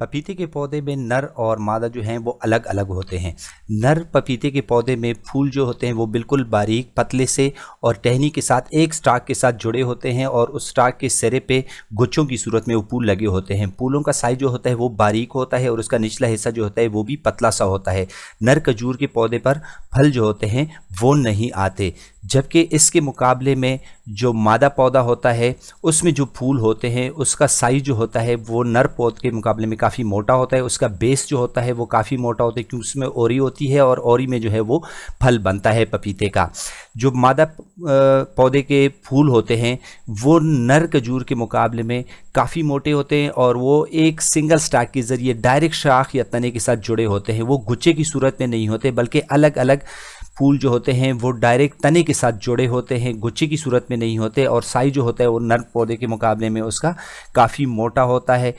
पपीते के पौधे में नर और मादा जो हैं वो अलग अलग होते हैं। नर पपीते के पौधे में फूल जो होते हैं वो बिल्कुल बारीक पतले से और टहनी के साथ एक स्टाक के साथ जुड़े होते हैं और उस स्टाक के सिरे पे गुच्छों की सूरत में वो फूल लगे होते हैं। फूलों का साइज जो होता है वो बारीक होता है और उसका निचला हिस्सा जो होता है वो भी पतला सा होता है। नर खजूर के पौधे पर फल जो होते हैं वो नहीं आते, जबकि इसके मुकाबले में जो मादा पौधा होता है उसमें जो फूल होते हैं उसका साइज जो होता है वो नर पौधे के मुकाबले में काफ़ी मोटा होता है। उसका बेस जो होता है वो काफ़ी मोटा होता है क्योंकि उसमें ओरी होती है और ओरी में जो है वो फल बनता है पपीते का। जो मादा पौधे के फूल होते हैं वो नर खजूर के मुकाबले में काफ़ी मोटे होते हैं और वो एक सिंगल स्टैक के ज़रिए डायरेक्ट शाख या तने के साथ जुड़े होते हैं। वो गुच्छे की सूरत में नहीं होते बल्कि अलग अलग फूल जो होते हैं वो डायरेक्ट तने के साथ जुड़े होते हैं, गुच्छे की सूरत में नहीं होते और साइज जो होता है वो नर पौधे के मुकाबले में उसका काफ़ी मोटा होता है।